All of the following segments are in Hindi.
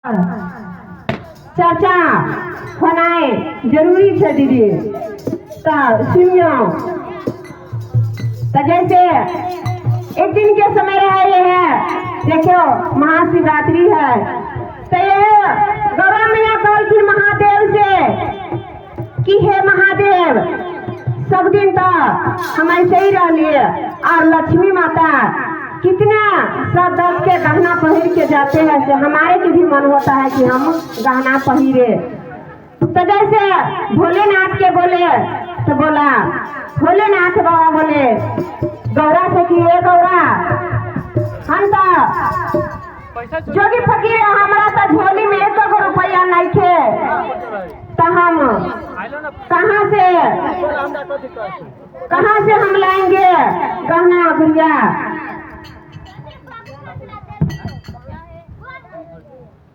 चर्चा होनाए जरूरी है दीदी। तो सुनियो, तो जैसे एक दिन के समय रहे है, देखो महाशिवरात्रि है, तो ये गौरा मैया कहती महादेव से कि हे महादेव, सब दिन तो हम ऐसे ही रह लिए, और लक्ष्मी माता कितना सब दस के गहना पहन के जाते हैं, से हमारे के भी मन होता है कि हम गहना पहने। तो जैसे भोलेनाथ के बोले, तो बोला भोलेनाथ बाबा बोले गौरा से कि ये गौरा, हम तो जोगी फकीर, हमारा तो झोली में 1 रुपया नहीं थे, तो हम कहाँ से हम लाएंगे गहना गुड़िया।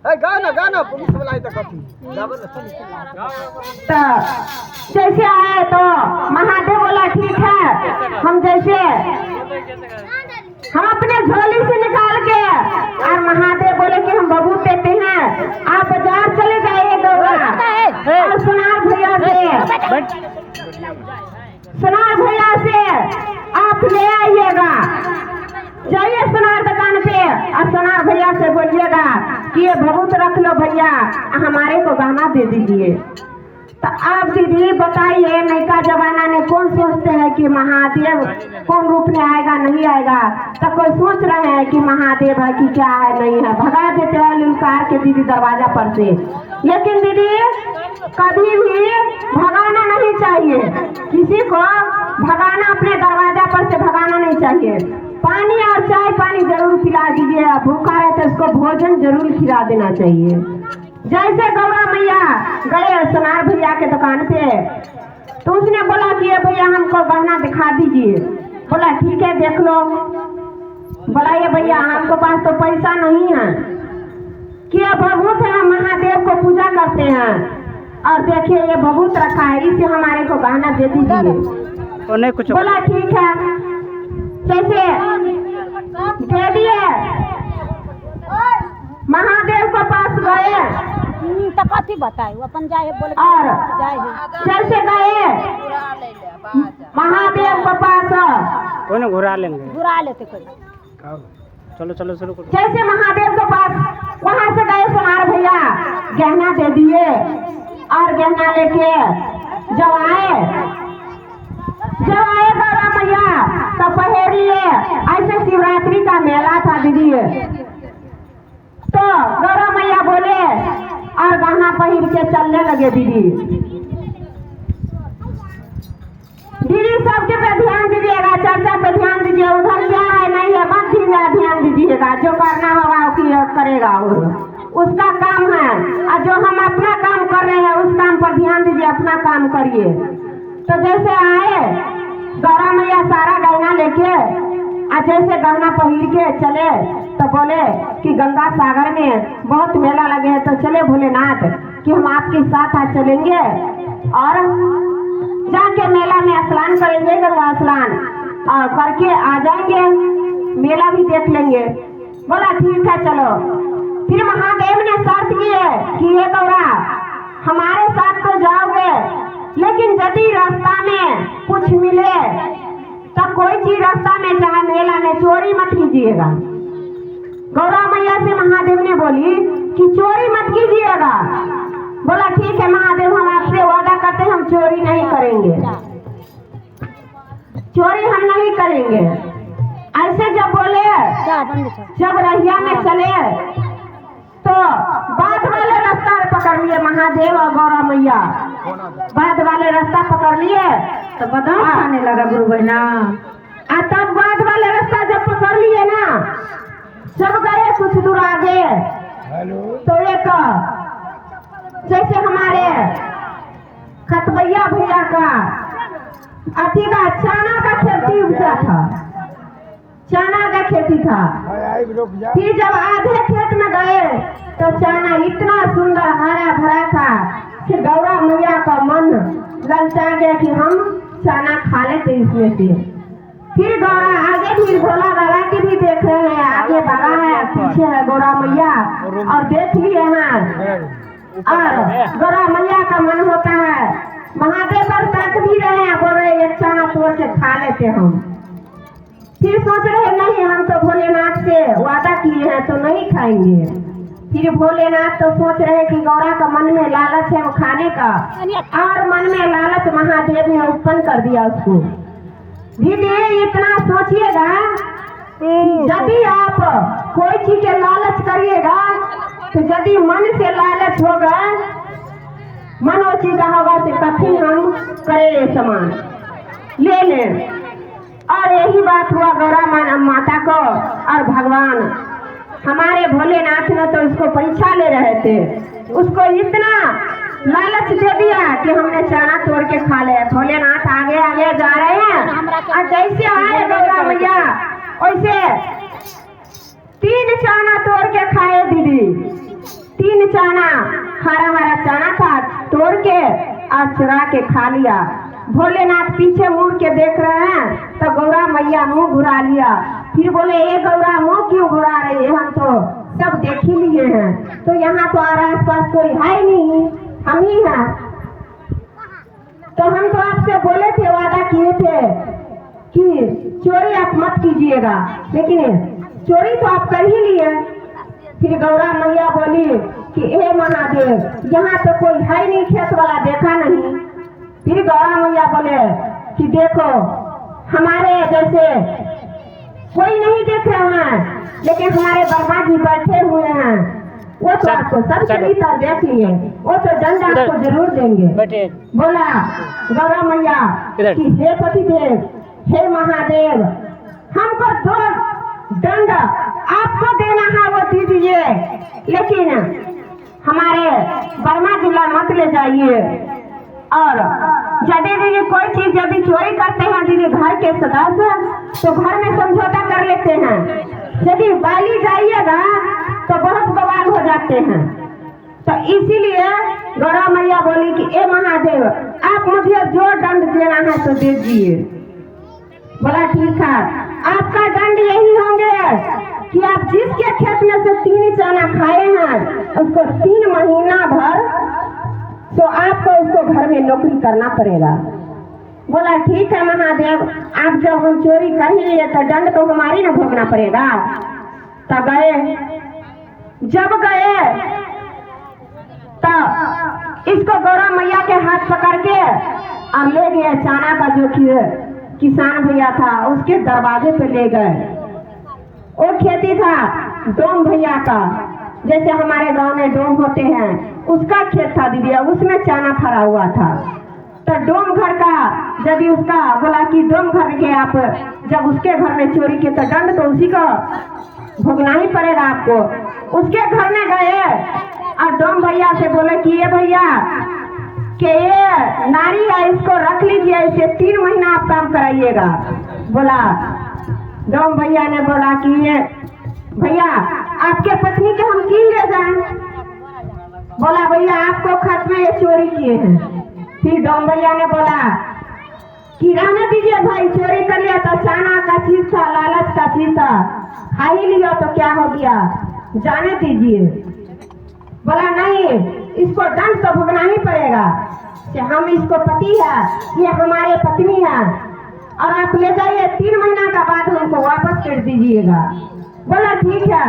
गाना पुलिस वाला है तो कथी तो जैसे आए तो महादेव बोला ठीक है, हम जैसे हम अपने झोली से निकाल के, और महादेव बोले कि हम बबू देते हैं, आप बाजार चले जाइए गौरा, और सुनार भैया से आप ले आइएगा, जाइए सुनार दुकान पे, और सुनार भैया से बोलिएगा कि ये भभूत रख लो भैया, हमारे को गहना दे दीजिए। तो आप दीदी बताइए, नयका जमाना में कौन सोचते हैं कि महादेव कौन रूप में आएगा नहीं आएगा, तो कोई सोच रहे हैं कि महादेव है कि क्या है नहीं है, भगा देते हैं लुलकार के दीदी दरवाजा पर से। लेकिन दीदी कभी भी भगाना नहीं चाहिए, किसी को भगाना अपने दरवाजा पर से भगाना नहीं चाहिए। पानी और चाय पानी जरूर पिला दीजिए, भूखा है तो उसको भोजन जरूर खिला देना चाहिए। जैसे गौरा मैया गए सुनार भैया के दुकान पे, तो उसने बोला कि ये भैया हमको गहना दिखा दीजिए। बोला ठीक है देख लो। बोला ये भैया हमको पास तो पैसा नहीं है, कि ये भभूत है, महादेव को पूजा करते हैं, और देखिए ये भभूत रखा है, इसे हमारे को गहना दे दीजिए। बोला ठीक है, जैसे दे दिए। महादेव को पास गए तो कथी बताए अपन जाए बोले, और जाए जैसे गए महादेव के पास, कौन घुरा लेंगे, बुरा लेते कोई। चलो चलो शुरू करो। जैसे महादेव के पास वहाँ से गए सुनार भैया, गहना दे दिए, और गहना लेके जब आए गौरा मैया तो पहेरिए, ऐसे शिवरात्रि का मेला था दीदी, तो गौरा मैया बोले और गहना पहन के चलने लगे दीदी। दीदी सबके पे ध्यान दीजिएगा, चर्चा पे ध्यान दीजिए, उधर क्या है नहीं है मत ध्यान दीजिएगा, जो करना होगा वो करेगा, उसका काम है, और जो हम अपना काम कर रहे हैं उस काम पर ध्यान दीजिए, अपना काम करिए। तो जैसे आए गौरा मैया सारा गहना लेके, और जैसे गहना पहन के चले, तो बोले कि गंगा सागर में बहुत मेला लगे हैं, तो चले भोलेनाथ कि हम आपके साथ आज चलेंगे, और जाके मेला में स्नान करेंगे, गंगा स्नान और करके आ जाएंगे, मेला भी देख लेंगे। बोला ठीक है चलो। फिर महादेव ने शर्त की है कि ये गौरा हमारे साथ तो जाओगे, लेकिन यदि रास्ता में कुछ मिले तो कोई चीज रास्ता में चाहे मेला में चोरी मत कीजिएगा। गौरा मैया से महादेव ने बोली कि चोरी मत कीजिएगा। बोला ठीक है महादेव, हम आपसे वादा करते हैं हम चोरी नहीं करेंगे, चोरी हम नहीं करेंगे। ऐसे जब बोले, जब रहिया में चले तो बाद वाले रास्ता पकड़ लिए महादेव और गौरा मैया, बाद वाले रास्ता पकड़ लिए तो बदाम खाने लगा गुरु बहना। तब बाद वाले रास्ता जब पकड़ लिए ना, जब गए कुछ दूर आगे, तो एक जैसे हमारे खतवैया भैया का अति का चना का खेती उपजा था, चना का खेती था। फिर जब आधे खेत में गए तो चना इतना सुंदर हरा भरा था कि गौरा मैया का मन ललचा गया कि हम चना खा लेते इसमें से। फिर गौरा आगे भी भोला बाबा की भी देख रहे हैं, आगे बाबा है, पीछे है गौरा मैया, और देख लिए हैं। और गौरा मैया का मन होता है, महादेव पर तक भी रहे हैं, बोल रहे एक चाना तोड़ के खा लेते हम। फिर सोच रहे नहीं, हम तो भोलेनाथ से वादा किए हैं तो नहीं खाएंगे। फिर भोलेनाथ तो सोच रहे कि गौरा का मन में लालच है वो खाने का, और मन में लालच महादेव ने उत्पन्न कर दिया उसको। दीदी इतना सोचिएगा, यदि आप कोई चीज के लालच करिएगा तो यदि मन से लालच होगा, मन वो चीज होगा से कठिन हम करे सामान ले लें। और यही बात हुआ गौरा माता को और भगवान हमारे भोलेनाथ ने तो इसको परीक्षा ले रहे थे। उसको इतना लालच दे दिया कि हमने चाना तोड़ के खा ले। भोलेनाथ आगे आगे जा रहे हैं, और जैसे आए गौरा मैया वैसे 3 चाना तोड़ के खाए दीदी। 3 चाना, हरा हरा चाना था, तोड़ के और चुरा के खा लिया। भोलेनाथ पीछे मुड़ के देख रहे हैं तो गौरा मैया मुंह घुरा लिया। फिर बोले ये गौरा मुंह क्यों घुरा रही है, हम तो सब देख ही लिए हैं, तो यहाँ तो आस पास कोई है नहीं, हम ही हैं। तो हम तो आपसे बोले थे, वादा किए थे कि चोरी आप मत कीजिएगा, लेकिन चोरी तो आप कर ही लिए। फिर गौरा मैया बोली कि हे महादेव, यहाँ तो कोई है नहीं, खेत वाला देखा नहीं। फिर गौरा मैया बोले कि देखो हमारे जैसे कोई नहीं देख रहे हैं, लेकिन हमारे ब्रह्मा जी बैठे हुए हैं, वो तो आपको सब चरित्र देख लिए, वो तो दंड आपको जरूर देंगे। बोला गौरा मैया कि हे पतिदेव, हे महादेव, हमको 2 दंड आपको देना है वो दीजिए, लेकिन हमारे ब्रह्मा जिला मत ले जाइए। और यदि दीदी कोई चीज यदि चोरी करते हैं दीदी घर के सदस्य, तो घर में समझौता कर लेते हैं। यदि बाली जाइएगा तो बहुत बवाल हो जाते हैं। तो इसीलिए गौरा मैया बोली कि ए महादेव, आप मुझे जो दंड देना है तो दे दीजिए। बोला ठीक है, आपका दंड यही होंगे कि आप जिसके खेत में से 3 चाना खाए हैं उसको 3 महीना भर तो आपको उसको घर में नौकरी करना पड़ेगा। बोला ठीक है महादेव, आप जब हम चोरी कर ही लिए तो दंड तो हमारी ना भोगना पड़ेगा। तब गए, जब गए तो इसको गौरा मैया के हाथ पकड़ के और ले गए चाना का, जो कि किसान भैया था उसके दरवाजे पे ले गए। वो खेती था डोम भैया का, जैसे हमारे गांव में डोम होते हैं, उसका खेत था दीदी, उसमें चाना फरा हुआ था। तो डोम घर का यदि उसका बोला कि डोम घर के आप जब उसके घर में चोरी किए तो दंड तो उसी का भोगना ही पड़ेगा आपको। उसके घर में गए और डोम भैया से बोले कि ये भैया कि ये नारी है, इसको रख लीजिए, इसे 3 महीना आप काम कराइएगा। बोला डोम भैया ने बोला कि ये भैया आपके पत्नी के हम क्यों ले जाएं? बोला भैया आपको खत में ये चोरी किए हैं। फिर डोम भैया ने बोला कि रहने दीजिए भाई, चोरी कर लिया तो चाना का चीज था, लालच का चीज था, खा ही लिया तो क्या हो गया, जाने दीजिए। बोला नहीं, इसको दंड तो भुगतना ही पड़ेगा कि हम इसको पति है, ये हमारे पत्नी है, और आप ले जाइए, 3 महीना का बाद हमको वापस कर दीजिएगा। बोला ठीक है।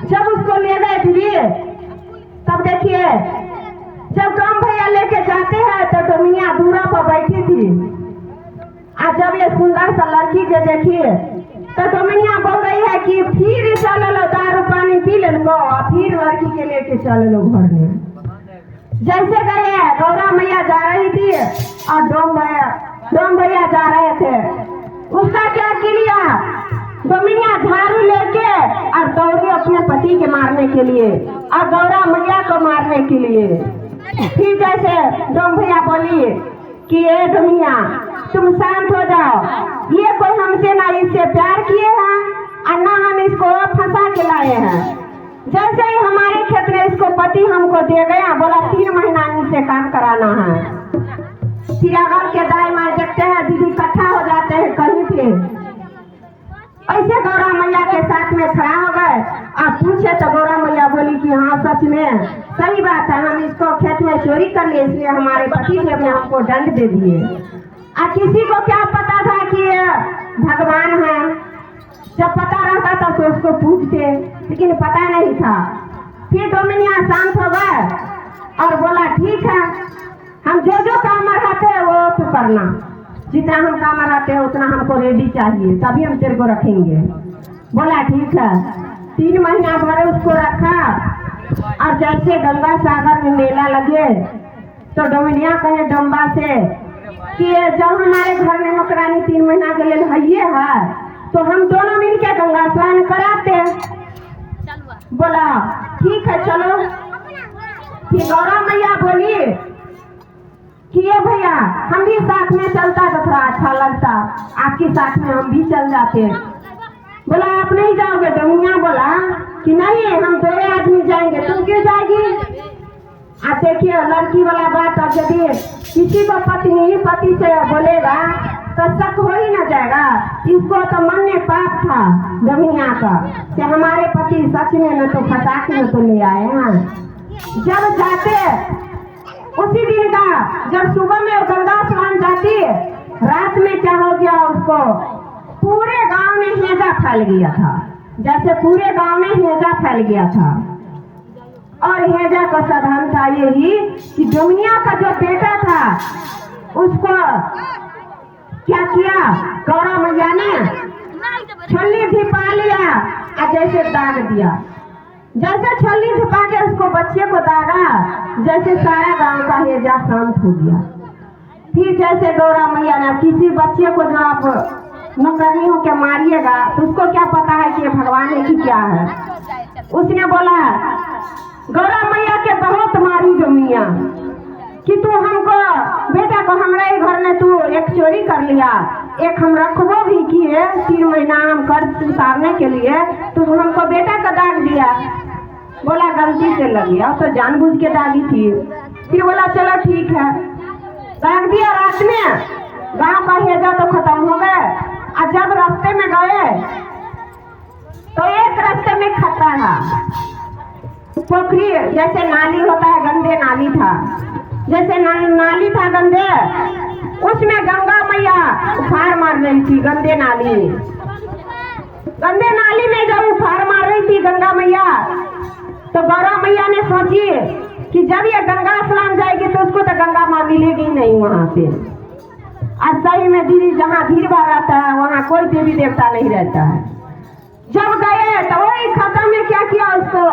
जब उसको ले गए दीदी, तब देखिए जब डोम भैया लेके जाते हैं तो डोमिया दूरा पर बैठी थी, और जब ये सुंदर सा लड़की के देखिए तो डोमिया बोल रही है कि फिर चल लो, दारू पानी पी ले लो, और फिर लड़की के लेके चल लो घर में। जैसे गए गौरा मैया जा रही थी और डोम भैया जा रहे थे, उसका क्या किया, डोमिया झाड़ू लेके और दौड़ी अपने पति के मारने के लिए और गौरा मैया को मारने के लिए। फिर जैसे डोम भैया बोली कि ये डोमिया तुम शांत हो जाओ, ये कोई हमसे ना इससे प्यार किए हैं और ना हम इसको फंसा के लाए हैं। जैसे ही हमारे खेत में इसको पति हमको दे गया, बोला 3 महीना इनसे काम कराना है। फिर अगर के दाई माँ देखते हैं दीदी इकट्ठा हो जाते हैं कहीं पे, ऐसे गौरा मैया के साथ में खड़ा हो गए। अब पूछे तो गौरा मैया बोली कि हाँ सच में सही बात है, हम इसको खेत में चोरी कर लिए, इसलिए हमारे पति देव ने हमको दंड दे दिए। किसी को क्या पता था कि ये भगवान है? जब पता रहता था तो उसको पूछते, लेकिन पता नहीं था। फिर डोमिनिया शांत हो गए और बोला ठीक है, हम जो जो काम रहते हैं वो तो करना, जितना हम काम रहते हैं उतना हमको रेडी चाहिए, तभी हम तेरे को रखेंगे। बोला ठीक है। 3 महीना भर उसको रखा और जैसे गंगा सागर में मेला लगे तो डोमिनिया कहे डम्बा से कि जब हमारे घर में नौकरानी 3 महीना के लिए है तो हम दोनों मिलकर गंगा स्नान कराते हैं। बोला ठीक है चलो। फिर गौरा मैया बोली कि ये भैया हम भी साथ में चलता तो थोड़ा अच्छा लगता, आपके साथ में हम भी चल जाते। बोला आप नहीं जाओगे? डोमिनिया बोला कि नहीं, हम 2 आदमी जाएंगे। तुम क्यों जाएगी? आप देखिए लड़की वाला बात, अब यदि किसी को पति से बोलेगा तो शक हो ही ना जाएगा। इसको तो मन में पाप था डोमिनिया का कि हमारे पति सच में न तो फंसा के न तो ले आए हैं। जब जाते उसी दिन का, जब सुबह में गंगा स्नान जाती, रात में क्या हो गया उसको, पूरे गांव में हेजा फैल गया था, जैसे पूरे गांव में हेजा फैल गया था। और हेजा का साधन था यही कि डोमिनिया का जो बेटा था उसको क्या किया, गौरा मैया ने छल्ली धिपा लिया और जैसे दाग दिया। जैसे छल्ली धिपा के उसको बच्चे को दागा, जैसे सारा गांव का हेजा शांत हो गया। फिर जैसे गौरा मैया ने किसी बच्चे को जो आप नौकरियों के मारिएगा तो उसको क्या पता है कि ये भगवान है कि क्या है। उसने बोला गौरा मैया के बहुत मारी डोमिनिया कि तू हमको बेटा को हमारे घर में तू एक चोरी कर लिया, एक हम रखबो भी किए 3 महीना हम कर्ज उतारने के लिए, तो हमको बेटा का दाग दिया। बोला गलती से लग गया, तो जानबूझ के दागी थी। फिर बोला चलो ठीक है, दाग दिया। रात में गांव का हेजा तो खत्म हो गए। और जब रास्ते में गए तो एक रास्ते में खतरा था, पोखरी जैसे नाली होता है, गंदे नाली था, जैसे नाली था गंदे, उसमें गंगा मैया उफार मार रही थी। गंदे नाली में जब उफार मार रही थी गंगा मैया, तो गौरा मैया ने सोची कि जब ये गंगा स्नान जाएगी तो उसको तो गंगा माँ मिलेगी नहीं वहाँ पे। आज सही में दीदी जहाँ भीड़ भाड़ रहता है वहाँ कोई देवी देवता नहीं रहता है। जब गए तो वही खाता में क्या किया, उसको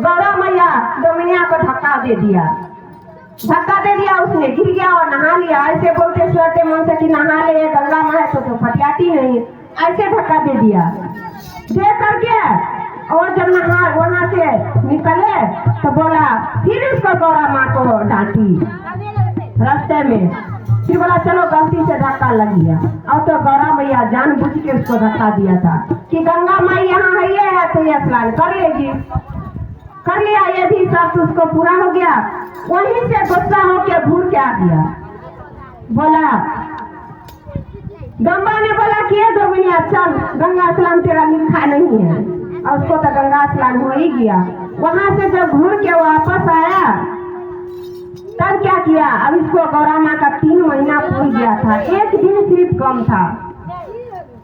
गौरा मैया डोमिनिया को धक्का दे दिया। उसने गिर गया और नहा लिया। ऐसे बोलते सोते मन से कि नहा ले, गंगा माँ है तो फटियाती नहीं, ऐसे धक्का दे दिया। दे करके और जब नहा वहाँ से निकले तो बोला, फिर उसको गौरा माँ को डांटी रास्ते में। फिर बोला चलो गलती से धक्का लग गया। और तो गौरा मैया जानबूझ के उसको धक्का दिया था कि गंगा माँ यहाँ है तो ये स्नान कर लेगी। कर लिया, ये भी सब उसको पूरा हो गया। वहीं से गुस्सा होके भूल के आ गया। बोला गंगा ने बोला कि ये डोमिनिया चल, गंगा स्नान तेरा लिखा नहीं है। और उसको तो गंगा स्नान हो ही गया। वहां से जब घूर के वापस आया तब क्या किया, अब इसको गौरा माँ का 3 महीना पूर गया था, 1 दिन सिर्फ कम था।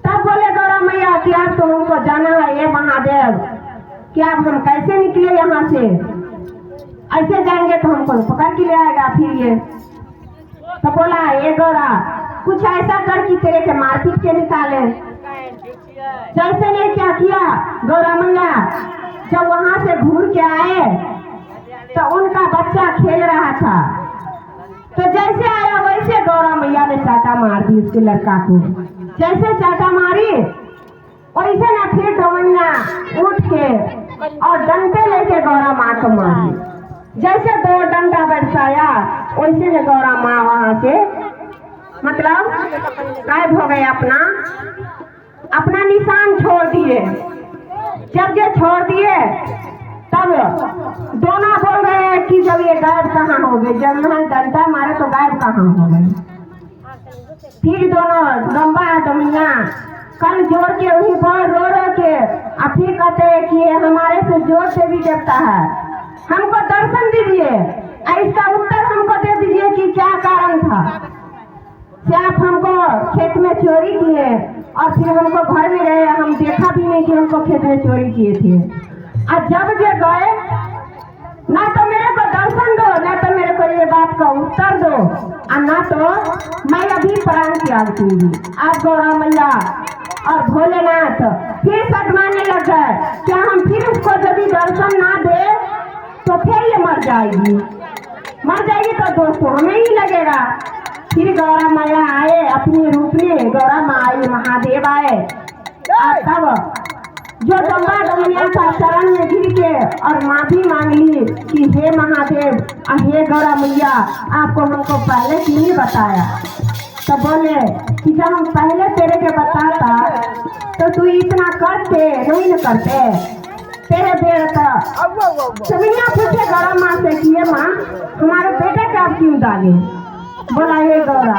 तब बोले गौरा मैया कि आप तो हमको जाना है, ये महादेव कि आप हम कैसे निकले यहाँ से, ऐसे जाएंगे तो हमको पकड़ के ले आएगा फिर ये। तो बोला ये गौरा कुछ ऐसा कर कि तेरे के मारपीट के निकाले। जैसे ने क्या किया, गौरा मैया जब वहां से घूर के आए तो उनका बच्चा खेल रहा था, तो जैसे आया वैसे गौरा मैया ने चाटा मार दी उसके लड़का को। जैसे चाटा मारी वैसे ना फिर डोमिनिया उठ के और डंडे लेके गौरा माँ को मारी। जैसे 2 डंडा बरसाया वैसे ने गौरा माँ वहां से मतलब गायब हो गए, अपना निशान छोड़ दिए। जब ये छोड़ दिए तब दोनों बोल रहे हैं कि जब ये गायब कहाँ हो गए, जब मैं डंडा मारे तो गायब कहाँ हो गए। फिर दोनों डम्बा डोमिनिया कल जोड़ के वही बहुत रो के और फिर कहते हैं कि ये हमारे से जोर से भी देता है। हमको दर्शन दीजिए और इसका उत्तर हमको दे दीजिए कि क्या कारण था। क्या आप हमको खेत में चोरी किए और फिर हमको घर में रहे, हम देखा भी नहीं कि हमको खेत में चोरी किए थे। और जब ये गए ना तो मेरे को दर्शन दो, ना तो मेरे को ये बात का उत्तर दो, और ना तो मैं अभी प्राण त्याग दूंगी। आप गौरा मैया और भोलेनाथ फिर शर्माने लग गए। क्या हम फिर उसको यदि दर्शन ना दे तो फिर ये मर जाएगी तो दोस्तों हमें ही लगेगा। फिर गौरा मैया आए अपने रूप में, गौरा माँ आई, महादेव आए। और तब जो गंगा डोमिया का चरण में गिर के और माफी मांग ली कि हे महादेव और हे गौरा मैया, आपको हमको पहले क्यों नहीं बताया। तो बोले कि जब हम पहले तेरे के बताता तो तू इतना करते नहीं न करते। तेरे देर तक सबिया पूछे गौरा माँ से कि ये माँ हमारे बेटे का आप क्यों डाले। बोला ये गौरा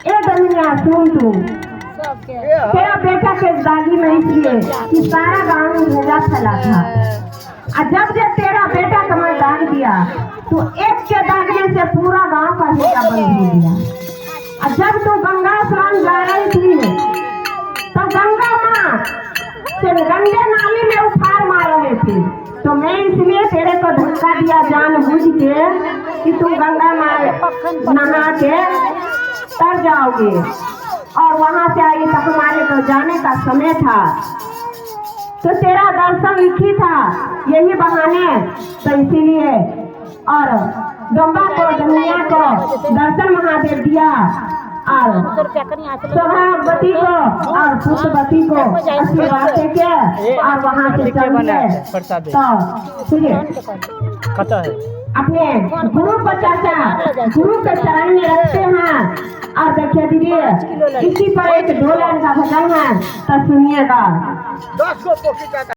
ए डोमिया सुन तू, तेरा बेटा के दागी में इसलिए कि सारा गांव में भेजा फैला था। और जब से तेरा बेटा का मैं दाग दिया तो एक के दागने से पूरा गांव का भेजा बंद हो गया। और जब तू गंगा स्नान जा रही थी तो गंगा माँ से गंगे नाली में उफार मार रहे थे, तो मैं इसलिए तेरे को धक्का दिया जानबूझ के कि तुम गंगा माँ नहा के तर जाओगे। और वहां से आई तो हमारे को जाने का समय था, तो तेरा दर्शन लिखी था यही बहाने, तो इसीलिए और गंगा को दुनिया को दर्शन महादेव दिया और सौभाग्यवती को और पुत्रवती को आशीर्वाद देके और वहां से चल गए। तो सुनिए अपने गुरु को चाचा गुरु के चरण में रखते हैं। और देखिए दीदी इसी पर एक ढोलन का भजन है, तो सुनिएगा।